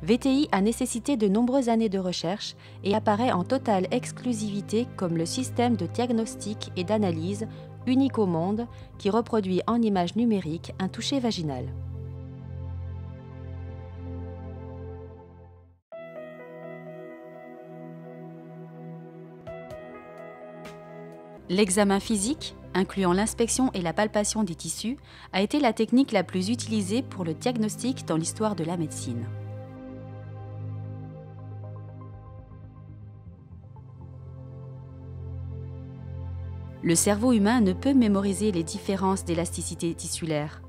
VTI a nécessité de nombreuses années de recherche et apparaît en totale exclusivité comme le système de diagnostic et d'analyse unique au monde qui reproduit en images numériques un toucher vaginal. L'examen physique, incluant l'inspection et la palpation des tissus, a été la technique la plus utilisée pour le diagnostic dans l'histoire de la médecine. Le cerveau humain ne peut mémoriser les différences d'élasticité tissulaire.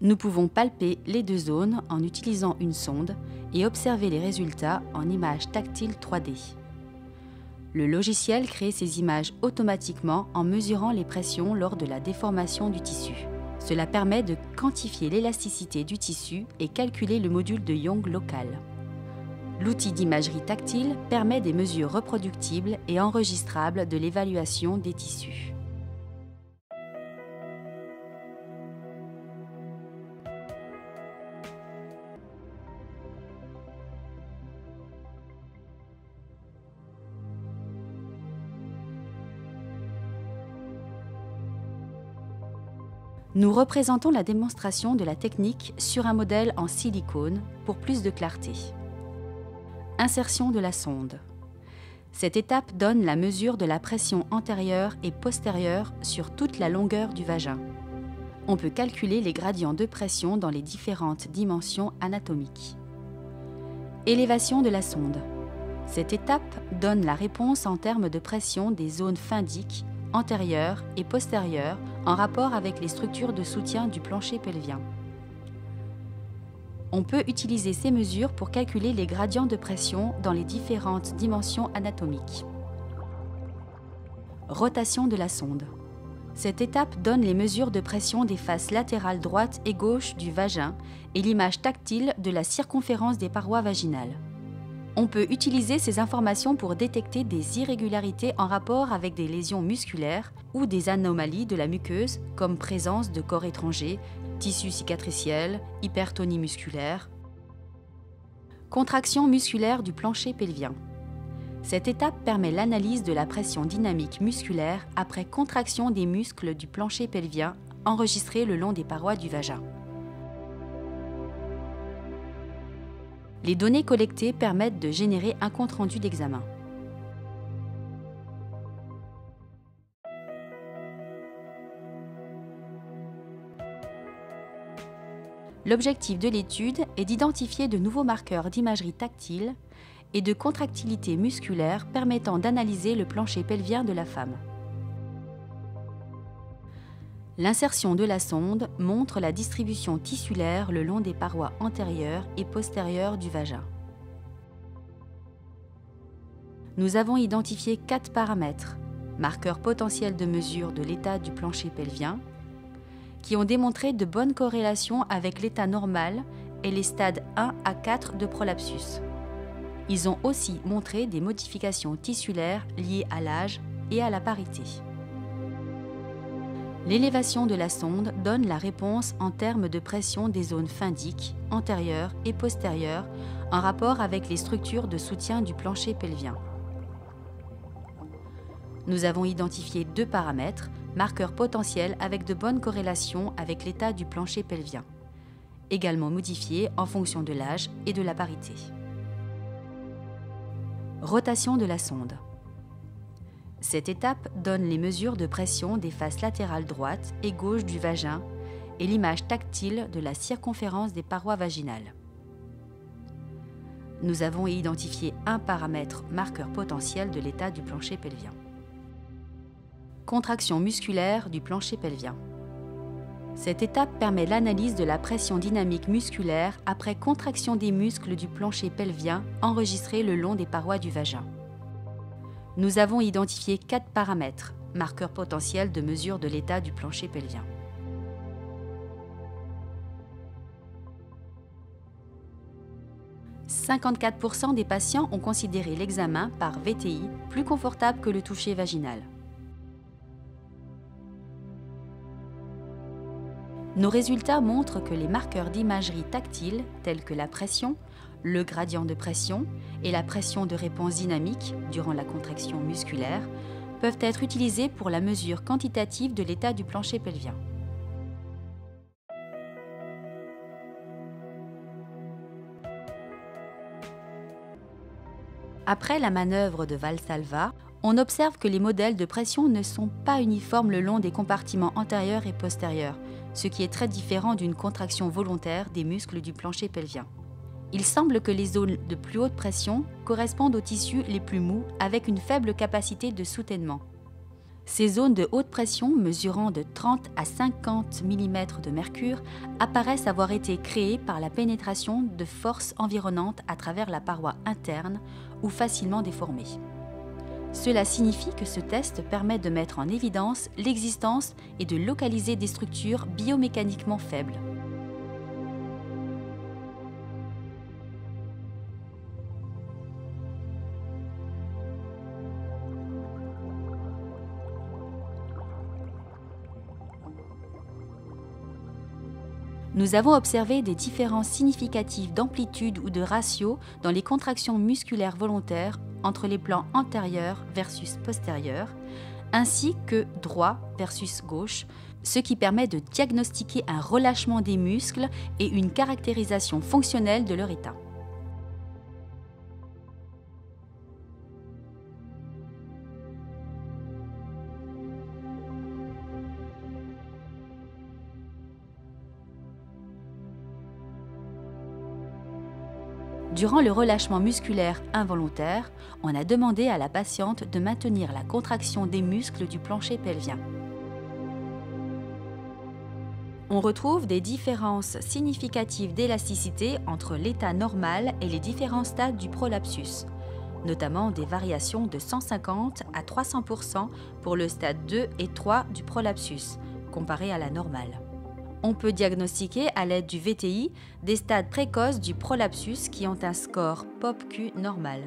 Nous pouvons palper les deux zones en utilisant une sonde et observer les résultats en images tactiles 3D. Le logiciel crée ces images automatiquement en mesurant les pressions lors de la déformation du tissu. Cela permet de quantifier l'élasticité du tissu et calculer le module de Young local. L'outil d'imagerie tactile permet des mesures reproductibles et enregistrables de l'évaluation des tissus. Nous représentons la démonstration de la technique sur un modèle en silicone pour plus de clarté. Insertion de la sonde. Cette étape donne la mesure de la pression antérieure et postérieure sur toute la longueur du vagin. On peut calculer les gradients de pression dans les différentes dimensions anatomiques. Élévation de la sonde. Cette étape donne la réponse en termes de pression des zones phindiques, antérieures et postérieures en rapport avec les structures de soutien du plancher pelvien. On peut utiliser ces mesures pour calculer les gradients de pression dans les différentes dimensions anatomiques. Rotation de la sonde. Cette étape donne les mesures de pression des faces latérales droite et gauche du vagin et l'image tactile de la circonférence des parois vaginales. On peut utiliser ces informations pour détecter des irrégularités en rapport avec des lésions musculaires ou des anomalies de la muqueuse comme présence de corps étrangers, tissu cicatriciel, hypertonie musculaire. Contraction musculaire du plancher pelvien. Cette étape permet l'analyse de la pression dynamique musculaire après contraction des muscles du plancher pelvien enregistrés le long des parois du vagin. Les données collectées permettent de générer un compte-rendu d'examen. L'objectif de l'étude est d'identifier de nouveaux marqueurs d'imagerie tactile et de contractilité musculaire permettant d'analyser le plancher pelvien de la femme. L'insertion de la sonde montre la distribution tissulaire le long des parois antérieures et postérieures du vagin. Nous avons identifié 4 paramètres, marqueurs potentiels de mesure de l'état du plancher pelvien, qui ont démontré de bonnes corrélations avec l'état normal et les stades 1 à 4 de prolapsus. Ils ont aussi montré des modifications tissulaires liées à l'âge et à la parité. L'élévation de la sonde donne la réponse en termes de pression des zones phindiques, antérieures et postérieures en rapport avec les structures de soutien du plancher pelvien. Nous avons identifié 2 paramètres, marqueurs potentiels avec de bonnes corrélations avec l'état du plancher pelvien, également modifiés en fonction de l'âge et de la parité. Rotation de la sonde. Cette étape donne les mesures de pression des faces latérales droite et gauche du vagin et l'image tactile de la circonférence des parois vaginales. Nous avons identifié un paramètre marqueur potentiel de l'état du plancher pelvien. Contraction musculaire du plancher pelvien. Cette étape permet l'analyse de la pression dynamique musculaire après contraction des muscles du plancher pelvien enregistrés le long des parois du vagin. Nous avons identifié 4 paramètres, marqueurs potentiels de mesure de l'état du plancher pelvien. « 54% des patients ont considéré l'examen par VTI plus confortable que le toucher vaginal. Nos résultats montrent que les marqueurs d'imagerie tactile, tels que la pression, le gradient de pression et la pression de réponse dynamique durant la contraction musculaire peuvent être utilisés pour la mesure quantitative de l'état du plancher pelvien. Après la manœuvre de Valsalva, on observe que les modèles de pression ne sont pas uniformes le long des compartiments antérieurs et postérieurs, ce qui est très différent d'une contraction volontaire des muscles du plancher pelvien. Il semble que les zones de plus haute pression correspondent aux tissus les plus mous avec une faible capacité de soutènement. Ces zones de haute pression, mesurant de 30 à 50 mm de mercure, apparaissent avoir été créées par la pénétration de forces environnantes à travers la paroi interne ou facilement déformées. Cela signifie que ce test permet de mettre en évidence l'existence et de localiser des structures biomécaniquement faibles. Nous avons observé des différences significatives d'amplitude ou de ratio dans les contractions musculaires volontaires entre les plans antérieurs versus postérieurs, ainsi que droit versus gauche, ce qui permet de diagnostiquer un relâchement des muscles et une caractérisation fonctionnelle de leur état. Durant le relâchement musculaire involontaire, on a demandé à la patiente de maintenir la contraction des muscles du plancher pelvien. On retrouve des différences significatives d'élasticité entre l'état normal et les différents stades du prolapsus, notamment des variations de 150 à 300% pour le stade 2 et 3 du prolapsus, comparé à la normale. On peut diagnostiquer à l'aide du VTI des stades précoces du prolapsus qui ont un score POP-Q normal.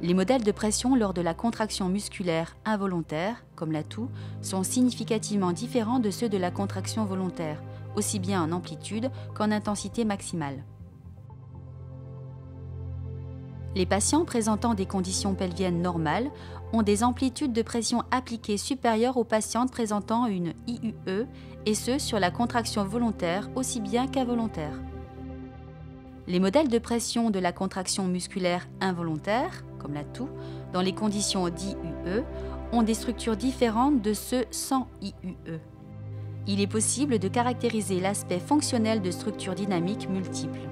Les modèles de pression lors de la contraction musculaire involontaire, comme la toux, sont significativement différents de ceux de la contraction volontaire, aussi bien en amplitude qu'en intensité maximale. Les patients présentant des conditions pelviennes normales ont des amplitudes de pression appliquées supérieures aux patientes présentant une IUE, et ce sur la contraction volontaire aussi bien qu'involontaire. Les modèles de pression de la contraction musculaire involontaire, comme la toux, dans les conditions d'IUE, ont des structures différentes de ceux sans IUE. Il est possible de caractériser l'aspect fonctionnel de structures dynamiques multiples.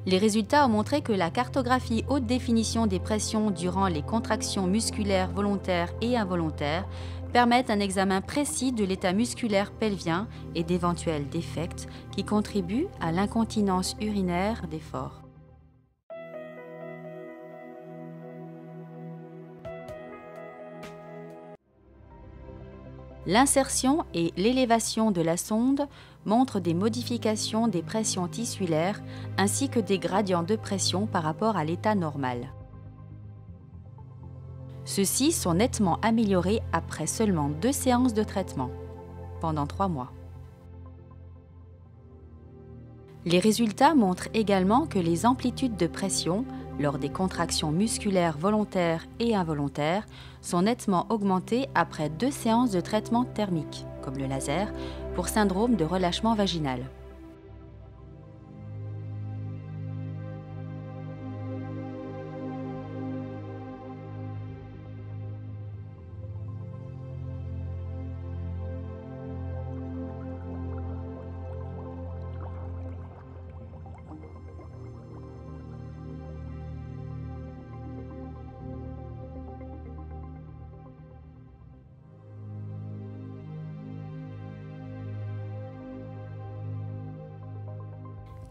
Les résultats ont montré que la cartographie haute définition des pressions durant les contractions musculaires volontaires et involontaires permettent un examen précis de l'état musculaire pelvien et d'éventuels défects qui contribuent à l'incontinence urinaire d'effort. L'insertion et l'élévation de la sonde montrent des modifications des pressions tissulaires ainsi que des gradients de pression par rapport à l'état normal. Ceux-ci sont nettement améliorés après seulement 2 séances de traitement, pendant 3 mois. Les résultats montrent également que les amplitudes de pression, lors des contractions musculaires volontaires et involontaires, sont nettement augmentées après 2 séances de traitement thermique, comme le laser, pour syndrome de relâchement vaginal.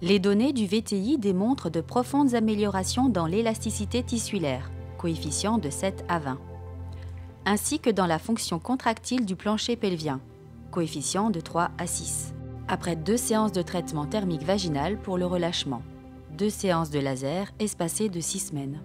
Les données du VTI démontrent de profondes améliorations dans l'élasticité tissulaire, coefficient de 7 à 20, ainsi que dans la fonction contractile du plancher pelvien, coefficient de 3 à 6, après 2 séances de traitement thermique vaginal pour le relâchement, 2 séances de laser espacées de 6 semaines.